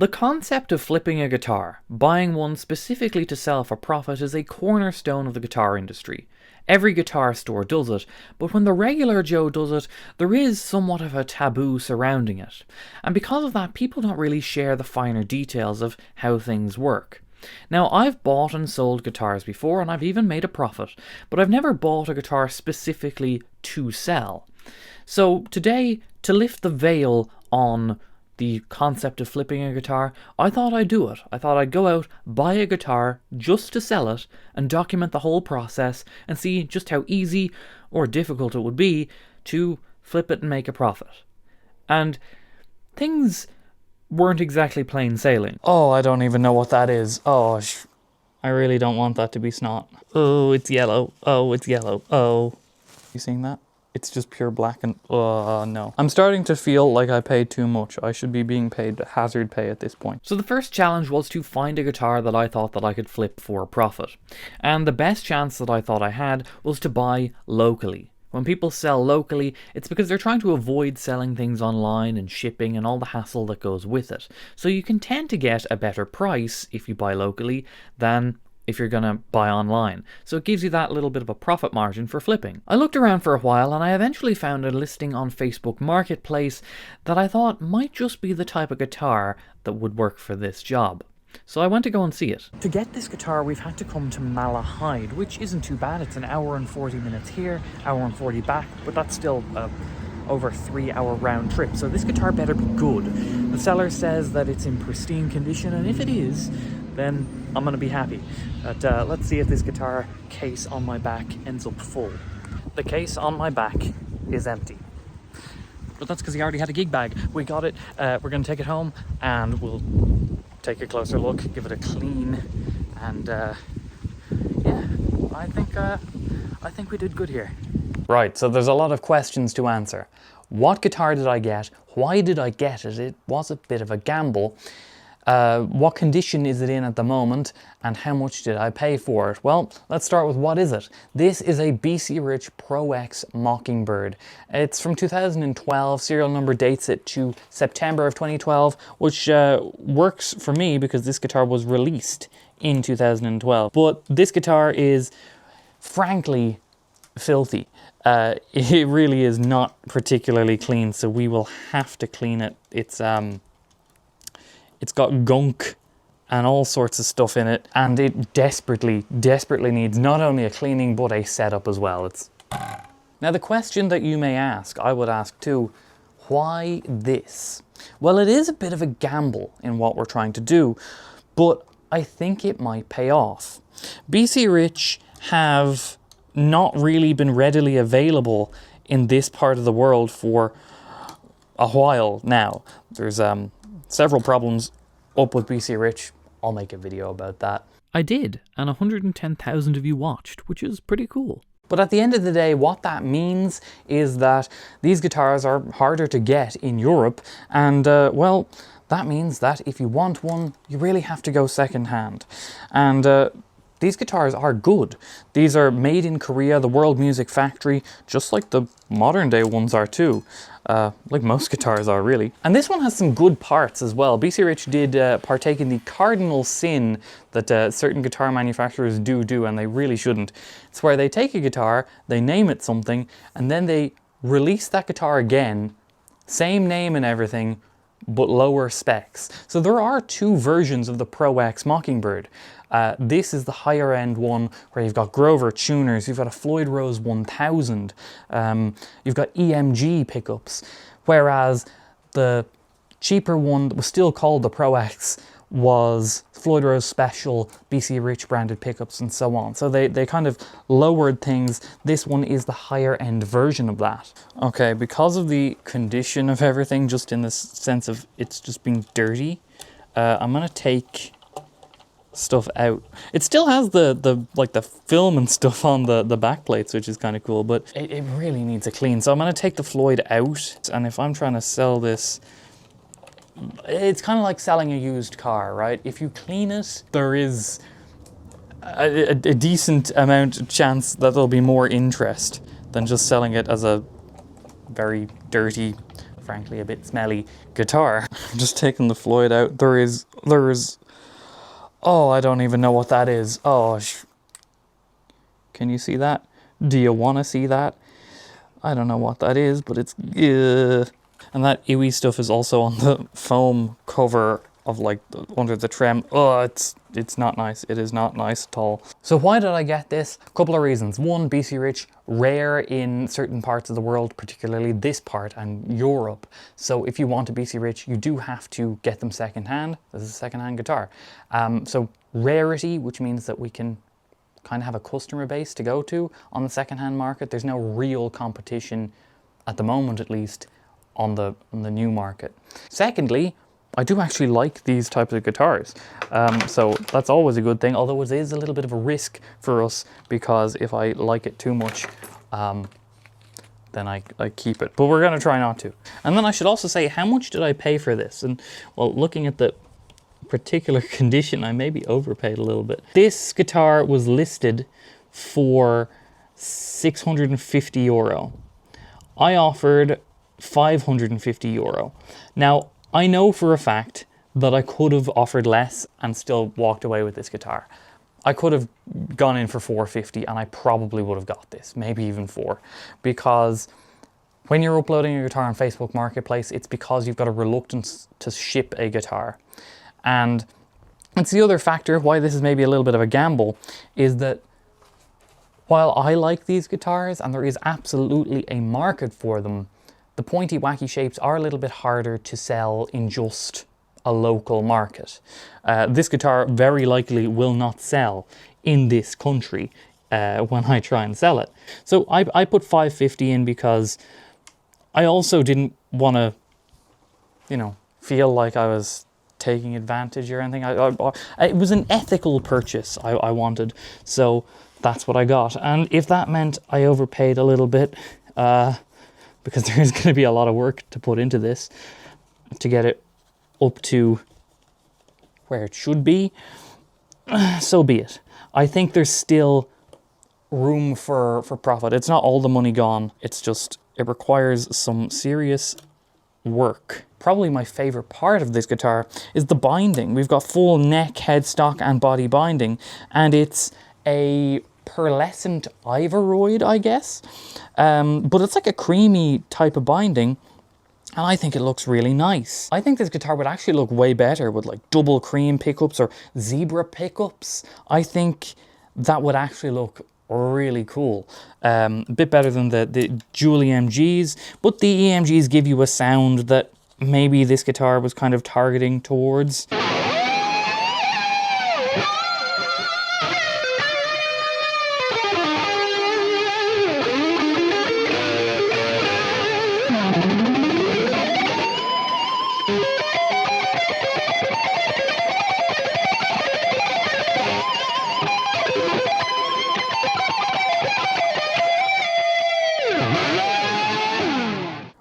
The concept of flipping a guitar, buying one specifically to sell for profit, is a cornerstone of the guitar industry. Every guitar store does it, but when the regular Joe does it, there is somewhat of a taboo surrounding it. And because of that, people don't really share the finer details of how things work. Now, I've bought and sold guitars before, and I've even made a profit, but I've never bought a guitar specifically to sell. So today, to lift the veil on the concept of flipping a guitar, I thought I'd do it. I thought I'd go out, buy a guitar just to sell it, and document the whole process and see just how easy or difficult it would be to flip it and make a profit. And things weren't exactly plain sailing. Oh, I don't even know what that is. Oh, I really don't want that to be snot. Oh, it's yellow. Oh, it's yellow. Oh. You seeing that? It's just pure black and... oh, no. I'm starting to feel like I paid too much. I should be being paid hazard pay at this point. So the first challenge was to find a guitar that I thought that I could flip for a profit. And the best chance that I thought I had was to buy locally. When people sell locally, it's because they're trying to avoid selling things online and shipping and all the hassle that goes with it. So you can tend to get a better price if you buy locally than if you're going to buy online. So it gives you that little bit of a profit margin for flipping. I looked around for a while and I eventually found a listing on Facebook Marketplace that I thought might just be the type of guitar that would work for this job. So I went to go and see it. To get this guitar, we've had to come to Malahide, which isn't too bad. It's an hour and 40 minutes here, hour and 40 back, but that's still over 3-hour round trip. So this guitar better be good. The seller says that it's in pristine condition, and if it is, then I'm going to be happy. But let's see if this guitar case on my back ends up full. The case on my back is empty. But that's because he already had a gig bag. We got it. We're going to take it home and we'll take a closer look, give it a clean, and yeah, I think we did good here. Right, so there's a lot of questions to answer. What guitar did I get? Why did I get it? It was a bit of a gamble. What condition is it in at the moment, and how much did I pay for it? Well, let's start with what is it. This is a BC Rich Pro X Mockingbird. It's from 2012, serial number dates it to September of 2012, which works for me because this guitar was released in 2012. But this guitar is frankly filthy. It really is not particularly clean, so we will have to clean it. It's got gunk and all sorts of stuff in it, and it desperately needs not only a cleaning, but a setup as well. Now the question that you may ask, I would ask too, why this? Well, it is a bit of a gamble in what we're trying to do, but I think it might pay off. BC Rich have not really been readily available in this part of the world for a while now. There's several problems up with BC Rich. I'll make a video about that. I did, and 110,000 of you watched, which is pretty cool. But at the end of the day, what that means is that these guitars are harder to get in Europe, and well, that means that if you want one, you really have to go second-hand. And these guitars are good. These are made in Korea, the World Music Factory, just like the modern day ones are too. Like most guitars are, really. And this one has some good parts as well. BC Rich did partake in the cardinal sin that certain guitar manufacturers do, and they really shouldn't. It's where they take a guitar, they name it something, and then they release that guitar again, same name and everything, but lower specs. So there are two versions of the Pro X Mockingbird. This is the higher end one where you've got Grover tuners, you've got a Floyd Rose 1000, you've got EMG pickups, whereas the cheaper one that was still called the Pro X was Floyd Rose Special, BC Rich branded pickups and so on. So they kind of lowered things. This one is the higher end version of that. Okay, because of the condition of everything, just in the sense of it's just being dirty, I'm gonna take stuff out. It still has the film and stuff on the back plates, which is kind of cool, but it really needs a clean. So I'm going to take the Floyd out, and if I'm trying to sell this, it's kind of like selling a used car, right? If you clean it, there is a decent amount of chance that there'll be more interest than just selling it as a very dirty, frankly a bit smelly guitar. I'm just taking the Floyd out. There is, oh, I don't even know what that is. Oh, can you see that? Do you want to see that? I don't know what that is, but it's, and that Iwi stuff is also on the foam cover of like under the trim. Oh, it's not nice. It is not nice at all. So why did I get this? A couple of reasons. One, BC Rich, rare in certain parts of the world, particularly this part and Europe. So if you want a BC Rich, you do have to get them secondhand. This is a secondhand guitar. So rarity, which means that we can kind of have a customer base to go to on the secondhand market. There's no real competition at the moment, at least, on the new market. Secondly, I do actually like these types of guitars, so that's always a good thing, although it is a little bit of a risk for us, because if I like it too much, then I keep it, but we're going to try not to. And then I should also say, how much did I pay for this? And well, looking at the particular condition, I maybe overpaid a little bit. This guitar was listed for 650 euro. I offered 550 euro. Now, I know for a fact that I could have offered less and still walked away with this guitar. I could have gone in for 450 and I probably would have got this, maybe even 4, because when you're uploading a guitar on Facebook Marketplace, it's because you've got a reluctance to ship a guitar. And it's the other factor why this is maybe a little bit of a gamble, is that while I like these guitars and there is absolutely a market for them, the pointy wacky shapes are a little bit harder to sell in just a local market. This guitar very likely will not sell in this country when I try and sell it. So I put 550 in because I also didn't want to, you know, feel like I was taking advantage or anything. It was an ethical purchase I wanted, so that's what I got. And if that meant I overpaid a little bit, because there is going to be a lot of work to put into this to get it up to where it should be, so be it. I think there's still room for profit. It's not all the money gone. It's just, it requires some serious work. Probably my favorite part of this guitar is the binding. We've got full neck, headstock and body binding, and it's a pearlescent ivory, I guess, but it's like a creamy type of binding, and I think it looks really nice. I think this guitar would actually look way better with like double cream pickups or zebra pickups. I think that would actually look really cool. A bit better than the dual EMGs, but the EMGs give you a sound that maybe this guitar was kind of targeting towards.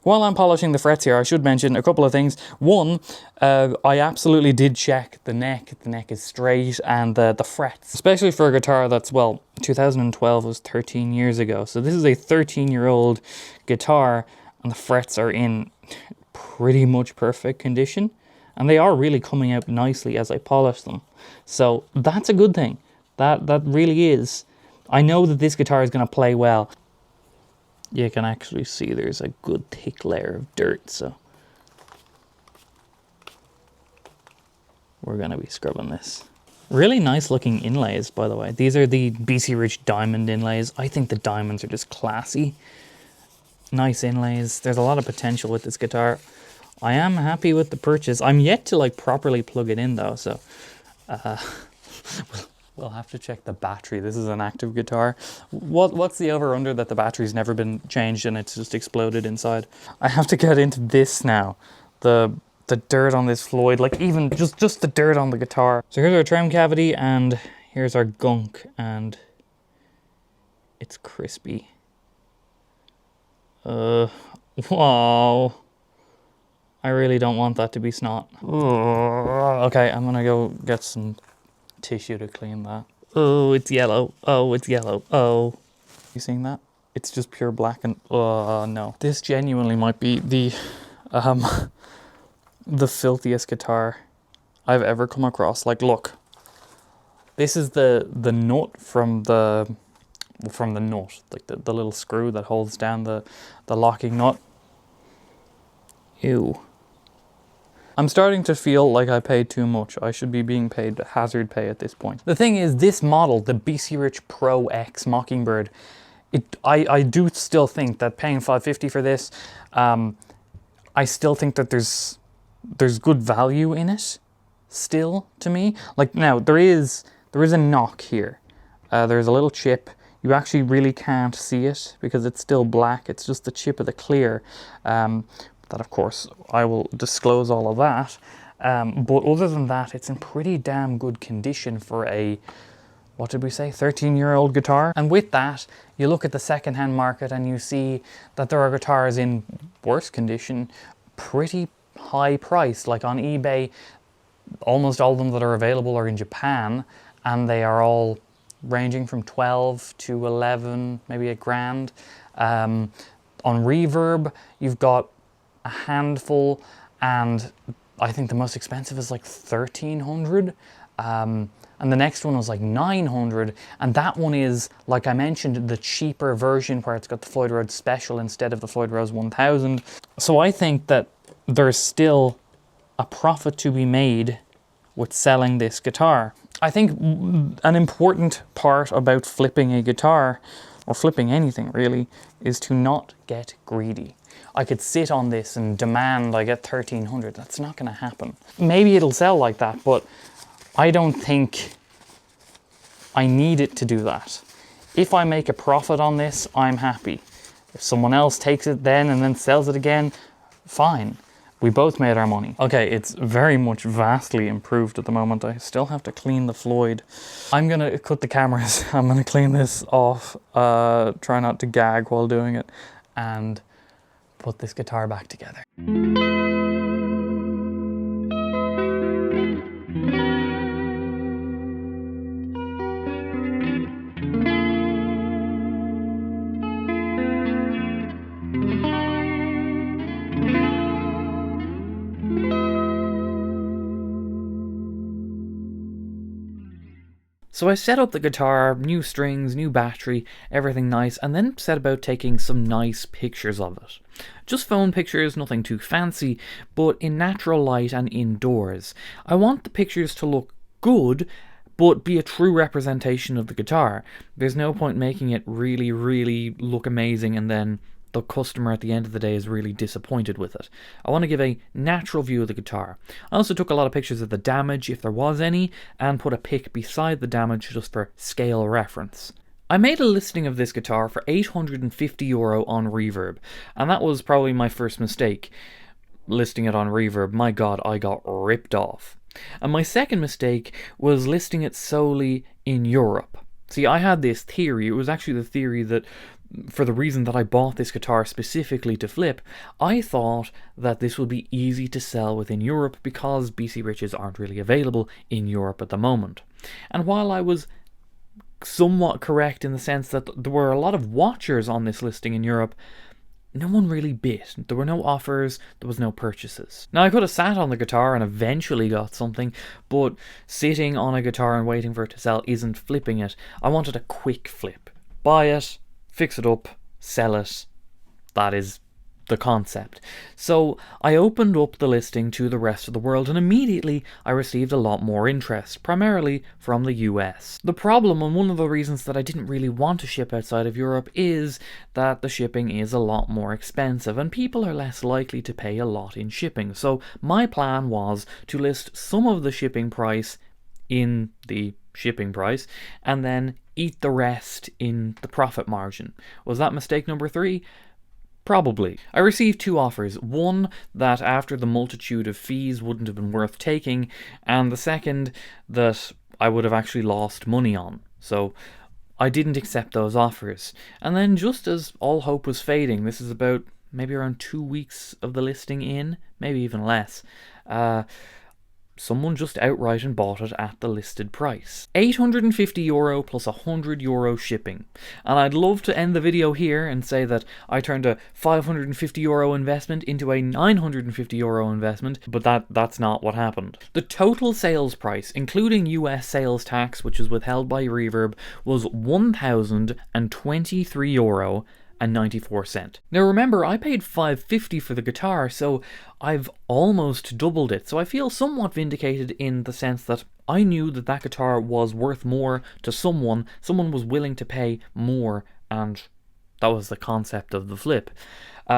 While I'm polishing the frets here, I should mention a couple of things. One, I absolutely did check the neck. The neck is straight, and the frets, especially for a guitar that's, well, 2012 was 13 years ago. So this is a 13-year-old guitar, and the frets are in pretty much perfect condition. And they are really coming out nicely as I polish them. So that's a good thing. That really is. I know that this guitar is going to play well. You can actually see there's a good thick layer of dirt, so we're going to be scrubbing this. Really nice looking inlays, by the way. These are the BC Rich diamond inlays. I think the diamonds are just classy. Nice inlays. There's a lot of potential with this guitar. I am happy with the purchase. I'm yet to like properly plug it in though, so we'll have to check the battery. This is an active guitar. What's the over-under that the battery's never been changed and it's just exploded inside? I have to get into this now. The dirt on this Floyd, like even just the dirt on the guitar. So here's our trim cavity and here's our gunk, and it's crispy. Wow. I really don't want that to be snot. Okay, I'm gonna go get some tissue to clean that. Oh, it's yellow. Oh, it's yellow. Oh. You seeing that? It's just pure black and, oh no. This genuinely might be the Um, the filthiest guitar I've ever come across. Like, look, this is the nut from the nut, like the little screw that holds down the locking nut. Ew. I'm starting to feel like I paid too much. I should be being paid hazard pay at this point. The thing is, this model, the BC Rich Pro X Mockingbird, I do still think that paying $550 for this, I still think that there's good value in it still, to me. Like, now, there is a knock here. There's a little chip. You actually really can't see it because it's still black. It's just the chip of the clear. That, of course, I will disclose all of that. But other than that, it's in pretty damn good condition for a, what did we say, 13-year-old guitar. And with that, you look at the second-hand market and you see that there are guitars in worse condition, pretty high price. Like on eBay, almost all of them that are available are in Japan, and they are all ranging from 12 to 11, maybe $1,000. On Reverb, you've got a handful, and I think the most expensive is like 1,300. And the next one was like 900, and that one is, like I mentioned, the cheaper version where it's got the Floyd Rose Special instead of the Floyd Rose 1000. So I think that there's still a profit to be made with selling this guitar. I think an important part about flipping a guitar, or flipping anything really, is to not get greedy. I could sit on this and demand I get 1,300. That's not going to happen. Maybe it'll sell like that, but I don't think I need it to do that. If I make a profit on this, I'm happy. If someone else takes it then and then sells it again, fine. We both made our money. Okay, it's very much vastly improved at the moment. I still have to clean the Floyd. I'm gonna cut the cameras. I'm gonna clean this off, try not to gag while doing it, and put this guitar back together. So I set up the guitar, new strings, new battery, everything nice, and then set about taking some nice pictures of it. Just phone pictures, nothing too fancy, but in natural light and indoors. I want the pictures to look good, but be a true representation of the guitar. There's no point making it really, really look amazing and then the customer at the end of the day is really disappointed with it. I want to give a natural view of the guitar. I also took a lot of pictures of the damage, if there was any, and put a pic beside the damage just for scale reference. I made a listing of this guitar for €850 on Reverb, and that was probably my first mistake. Listing it on Reverb, my god, I got ripped off. And my second mistake was listing it solely in Europe. See, I had this theory, it was actually the theory that for the reason that I bought this guitar specifically to flip, I thought that this would be easy to sell within Europe because BC Riches aren't really available in Europe at the moment. And while I was somewhat correct in the sense that there were a lot of watchers on this listing in Europe, no one really bid. There were no offers, there was no purchases. Now I could have sat on the guitar and eventually got something, but sitting on a guitar and waiting for it to sell isn't flipping it. I wanted a quick flip. Buy it, fix it up, sell it. That is the concept. So I opened up the listing to the rest of the world and immediately I received a lot more interest, primarily from the US. The problem, and one of the reasons that I didn't really want to ship outside of Europe, is that the shipping is a lot more expensive and people are less likely to pay a lot in shipping. So my plan was to list some of the shipping price in the shipping price and then eat the rest in the profit margin. Was that mistake number 3? Probably. I received 2 offers. One that after the multitude of fees wouldn't have been worth taking, and the second that I would have actually lost money on. So I didn't accept those offers. And then just as all hope was fading, this is about maybe around 2 weeks of the listing in, maybe even less, someone just outright and bought it at the listed price. €850 plus €100 shipping. And I'd love to end the video here and say that I turned a €550 investment into a €950 investment, but that's not what happened. The total sales price, including US sales tax, which is withheld by Reverb, was €1,023.94. Now remember, I paid $550 for the guitar, so I've almost doubled it. So I feel somewhat vindicated in the sense that I knew that that guitar was worth more to someone. Someone was willing to pay more, and that was the concept of the flip.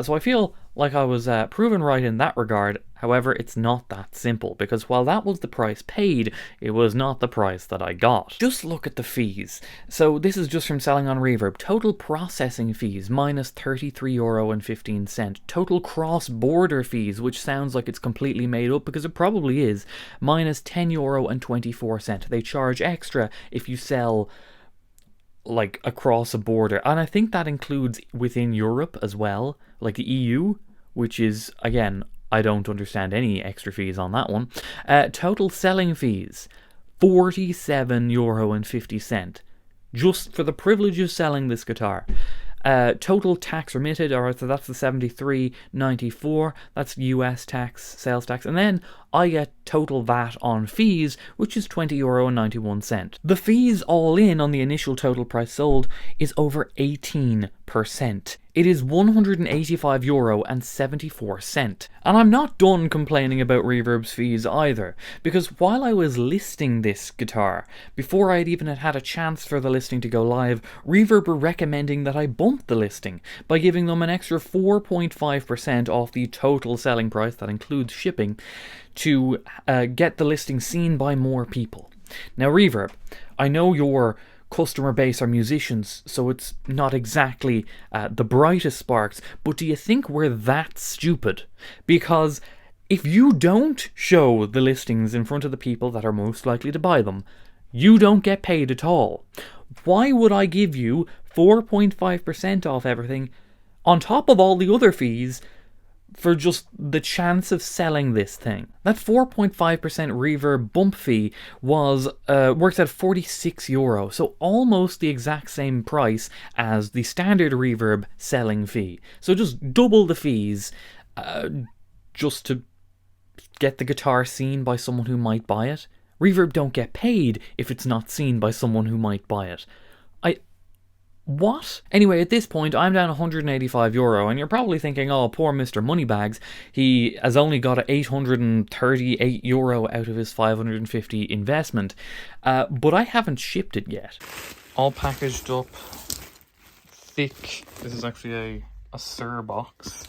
So I feel like I was proven right in that regard. However, it's not that simple, because while that was the price paid, it was not the price that I got. Just look at the fees. So this is just from selling on Reverb. Total processing fees, minus €33.15. Total cross-border fees, which sounds like it's completely made up, because it probably is, minus €10.24. They charge extra if you sell like across a border, and I think that includes within Europe as well, like the EU, which is, again, I don't understand any extra fees on that one. Total selling fees, €47.50, just for the privilege of selling this guitar. Total tax remitted, alright, so that's the $73.94, that's US tax, sales tax, and then I get total VAT on fees, which is €20.91. The fees all in on the initial total price sold is over 18%. It is €185.74. And I'm not done complaining about Reverb's fees either, because while I was listing this guitar, before I'd even had a chance for the listing to go live, Reverb were recommending that I bump the listing by giving them an extra 4.5% off the total selling price, that includes shipping, to get the listing seen by more people. Now Reverb, I know your customer base are musicians, so it's not exactly the brightest sparks, but do you think we're that stupid? Because if you don't show the listings in front of the people that are most likely to buy them, you don't get paid at all. Why would I give you 4.5% off everything, on top of all the other fees, for just the chance of selling this thing? That 4.5% Reverb bump fee was works at €46, so almost the exact same price as the standard Reverb selling fee. So just double the fees, just to get the guitar seen by someone who might buy it. Reverb don't get paid if it's not seen by someone who might buy it. What? Anyway, at this point, I'm down €185, and you're probably thinking, oh, poor Mr. Moneybags, he has only got €838 out of his $550 investment, but I haven't shipped it yet. All packaged up, thick. This is actually a Sir box.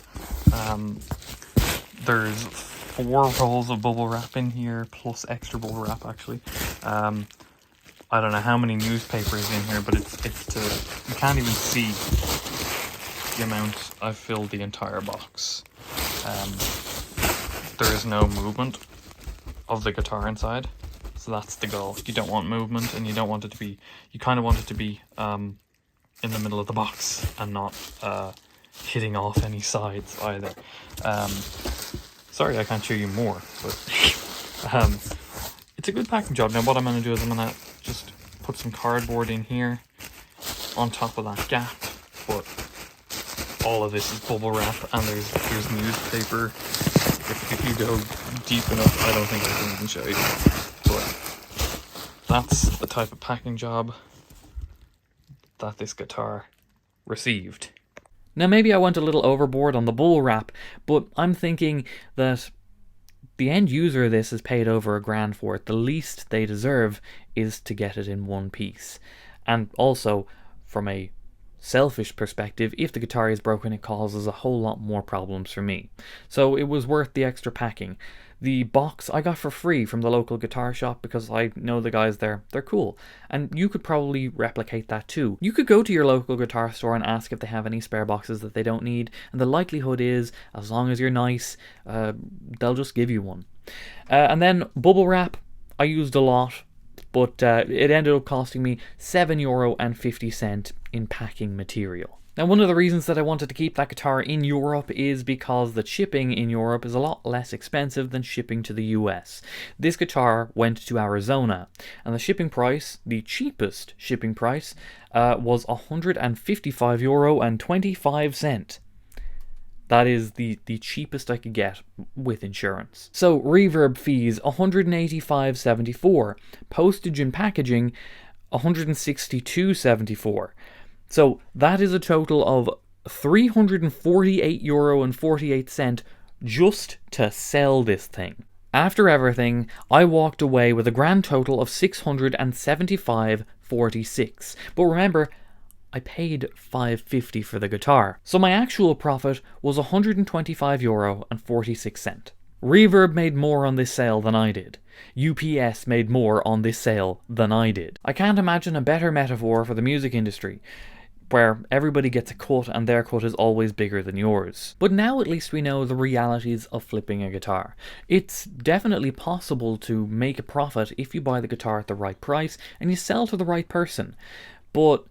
There's 4 rolls of bubble wrap in here, plus extra bubble wrap, actually. I don't know how many newspapers in here, but it's to, you can't even see the amount I've filled the entire box. There is no movement of the guitar inside, so that's the goal. You don't want movement, and you don't want it to be, you kind of want it to be in the middle of the box and not hitting off any sides either. Sorry I can't show you more, but it's a good packing job. Now what I'm going to do is I'm going to just put some cardboard in here on top of that gap, but all of this is bubble wrap, and there's newspaper. If you go deep enough, I don't think I can even show you, but that's the type of packing job that this guitar received. Now maybe I went a little overboard on the bubble wrap, but I'm thinking that the end user of this has paid over $1,000 for it. The least they deserve is to get it in one piece. And also, from a selfish perspective, if the guitar is broken, it causes a whole lot more problems for me. So it was worth the extra packing. The box I got for free from the local guitar shop because I know the guys there. They're cool. And you could probably replicate that too. You could go to your local guitar store and ask if they have any spare boxes that they don't need. And the likelihood is, as long as you're nice, they'll just give you one. And then bubble wrap, I used a lot, but it ended up costing me €7.50 in packing material. Now, one of the reasons that I wanted to keep that guitar in Europe is because the shipping in Europe is a lot less expensive than shipping to the US. This guitar went to Arizona, and the shipping price, the cheapest shipping price, was €155.25. That is the cheapest I could get with insurance. So reverb fees, €185.74. Postage and packaging, €162.74. So that is a total of €348.48 just to sell this thing. After everything, I walked away with a grand total of $675.46. But remember, I paid $550 for the guitar. So my actual profit was €125.46. Reverb made more on this sale than I did. UPS made more on this sale than I did. I can't imagine a better metaphor for the music industry, where everybody gets a cut and their cut is always bigger than yours. But now at least we know the realities of flipping a guitar. It's definitely possible to make a profit if you buy the guitar at the right price and you sell to the right person. But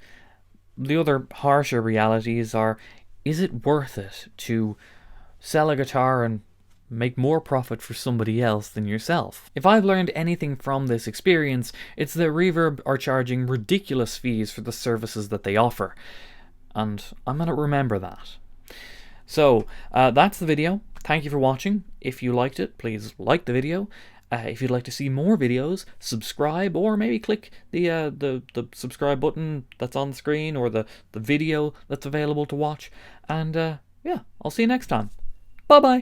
the other harsher realities are, is it worth it to sell a guitar and make more profit for somebody else than yourself? If I've learned anything from this experience, it's that Reverb are charging ridiculous fees for the services that they offer. And I'm going to remember that. So, that's the video. Thank you for watching. If you liked it, please like the video. If you'd like to see more videos, subscribe, or maybe click the subscribe button that's on the screen, or the video that's available to watch. And yeah, I'll see you next time. Bye-bye.